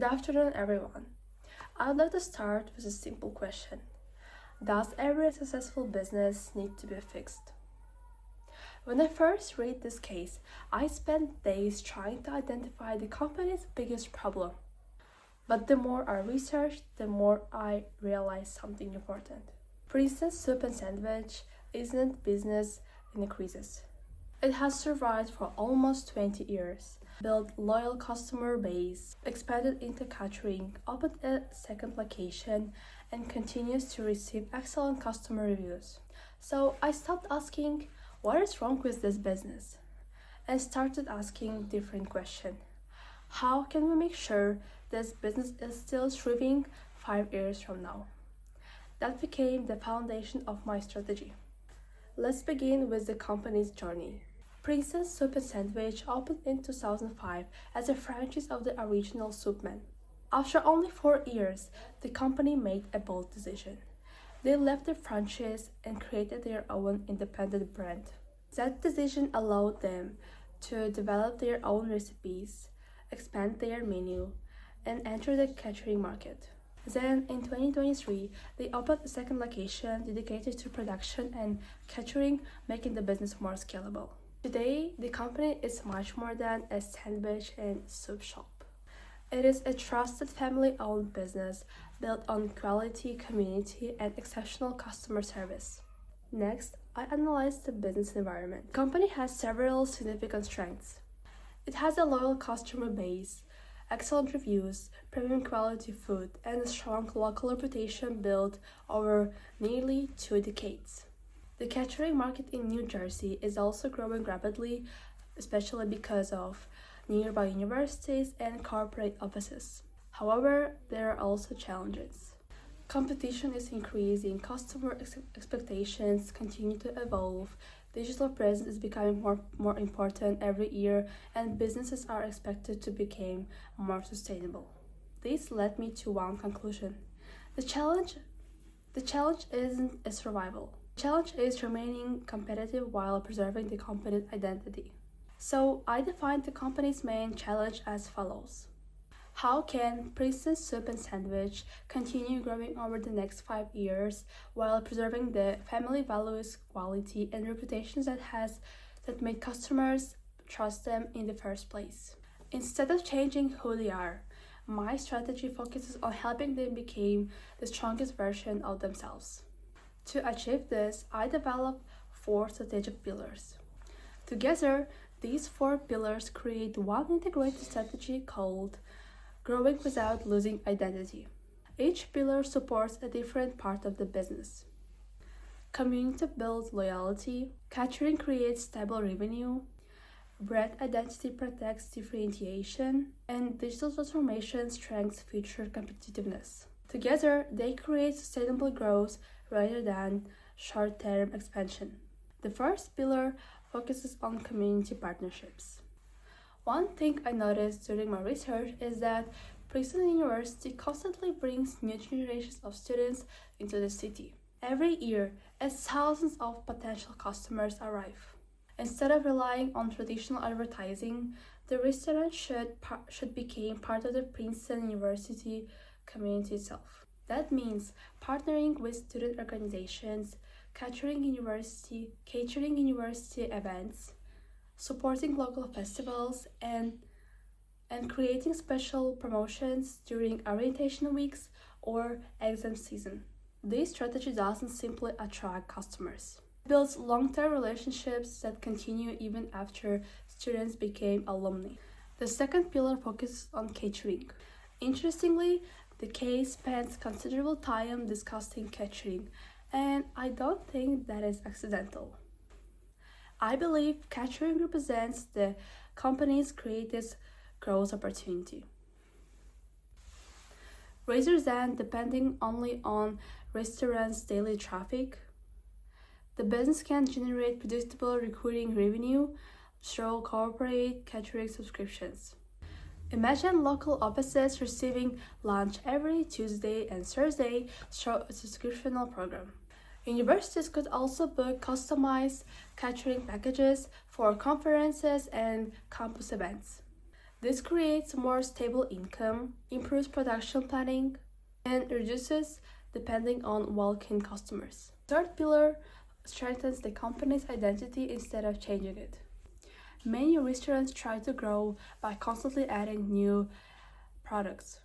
afternoon, everyone. I'd like to start with a simple question. Does every successful business need to be fixed? When I first read this case, I spent days trying to identify the company's biggest problem. But the more I researched, the more I realized something important. Princeton's soup and sandwich isn't business in a crisis. It has survived for almost 20 years, built loyal customer base, expanded into catering, opened a second location, and continues to receive excellent customer reviews. So I stopped asking, what is wrong with this business? And started asking different questions. How can we make sure this business is still thriving 5 years from now? That became the foundation of my strategy. Let's begin with the company's journey. Princeton's Soup and Sandwich opened in 2005 as a franchise of the original Soupman. After only 4 years, the company made a bold decision. They left the franchise and created their own independent brand. That decision allowed them to develop their own recipes, expand their menu, and enter the catering market. Then, in 2023, they opened a second location dedicated to production and catering, making the business more scalable. Today, the company is much more than a sandwich and soup shop. It is a trusted family-owned business built on quality, community, and exceptional customer service. Next, I analyzed the business environment. The company has several significant strengths. It has a loyal customer base, excellent reviews, premium quality food, and a strong local reputation built over nearly 2 decades. The catering market in New Jersey is also growing rapidly, especially because of nearby universities and corporate offices. However, there are also challenges. Competition is increasing, customer expectations continue to evolve, digital presence is becoming more important every year, and businesses are expected to become more sustainable. This led me to one conclusion. The challenge isn't a survival. The challenge is remaining competitive while preserving the company's identity. So I defined the company's main challenge as follows. How can Princeton's Soup and Sandwich continue growing over the next 5 years while preserving the family values, quality, and reputations that made customers trust them in the first place? Instead of changing who they are, my strategy focuses on helping them become the strongest version of themselves. To achieve this, I developed 4 strategic pillars. Together, these 4 pillars create one integrated strategy called Growing Without Losing Identity. Each pillar supports a different part of the business. Community builds loyalty, catering creates stable revenue, brand identity protects differentiation, and digital transformation strengthens future competitiveness. Together, they create sustainable growth rather than short-term expansion. The first pillar focuses on community partnerships. One thing I noticed during my research is that Princeton University constantly brings new generations of students into the city. Every year, as thousands of potential customers arrive. Instead of relying on traditional advertising, the restaurant should become part of the Princeton University community itself. That means partnering with student organizations, catering university events, supporting local festivals, and creating special promotions during orientation weeks or exam season. This strategy doesn't simply attract customers. It builds long-term relationships that continue even after students became alumni. The second pillar focuses on catering. Interestingly, the case spends considerable time discussing catering, and I don't think that is accidental. I believe catering represents the company's greatest growth opportunity. Rather than depending only on restaurants' daily traffic, the business can generate predictable recurring revenue through corporate catering subscriptions. Imagine local offices receiving lunch every Tuesday and Thursday through a subscriptional program. Universities could also book customized catering packages for conferences and campus events. This creates more stable income, improves production planning, and reduces depending on walk-in customers. Third pillar strengthens the company's identity instead of changing it. Many restaurants try to grow by constantly adding new products.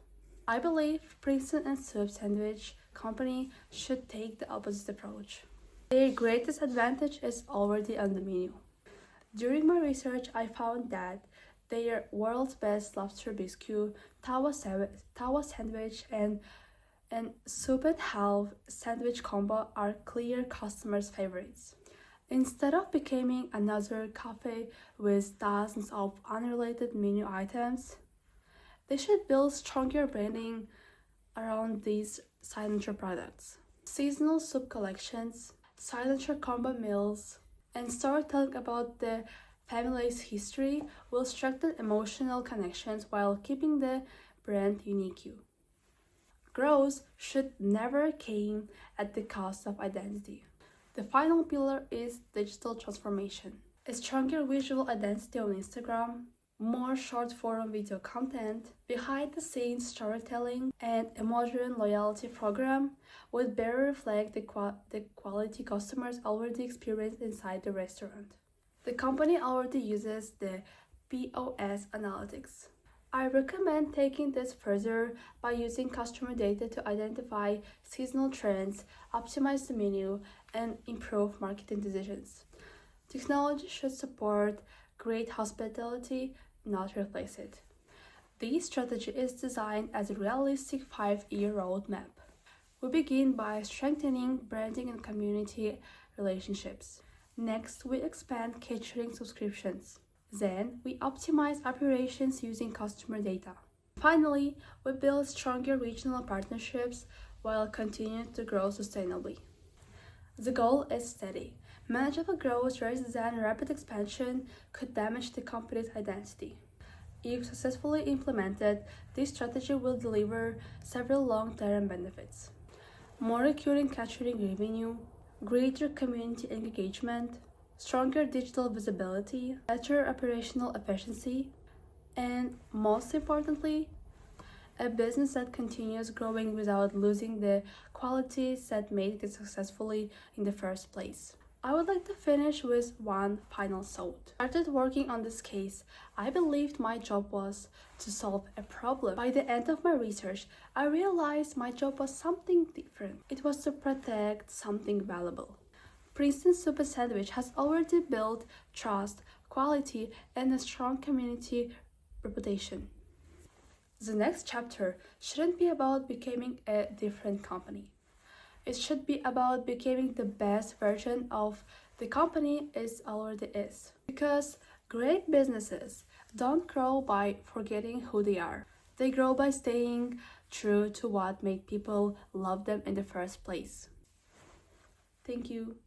I believe Princeton and Soup Sandwich Company should take the opposite approach. Their greatest advantage is already on the menu. During my research, I found that their world's best lobster biscuit, tawa sandwich, and soup and half sandwich combo are clear customers' favorites. Instead of becoming another cafe with dozens of unrelated menu items, they should build stronger branding around these signature products. Seasonal soup collections, signature combo meals, and storytelling about the family's history will strengthen emotional connections while keeping the brand unique. Growth should never come at the cost of identity. The final pillar is digital transformation. A stronger visual identity on Instagram, more short-form video content, behind-the-scenes storytelling, and a modern loyalty program would better reflect the quality customers already experience inside the restaurant. The company already uses the POS analytics. I recommend taking this further by using customer data to identify seasonal trends, optimize the menu, and improve marketing decisions. Technology should support great hospitality, not replace it. This strategy is designed as a realistic 5-year roadmap. We begin by strengthening branding and community relationships. Next, we expand catering subscriptions. Then, we optimize operations using customer data. Finally, we build stronger regional partnerships while continuing to grow sustainably. The goal is steady. Manageable growth rather than rapid expansion could damage the company's identity. If successfully implemented, this strategy will deliver several long-term benefits. More recurring catering revenue, greater community engagement, stronger digital visibility, better operational efficiency, and most importantly, a business that continues growing without losing the qualities that made it successfully in the first place. I would like to finish with one final thought. I started working on this case. I believed my job was to solve a problem. By the end of my research, I realized my job was something different. It was to protect something valuable. Princeton Super Sandwich has already built trust, quality, and a strong community reputation. The next chapter shouldn't be about becoming a different company. It should be about becoming the best version of the company it already is. Because great businesses don't grow by forgetting who they are. They grow by staying true to what made people love them in the first place. Thank you.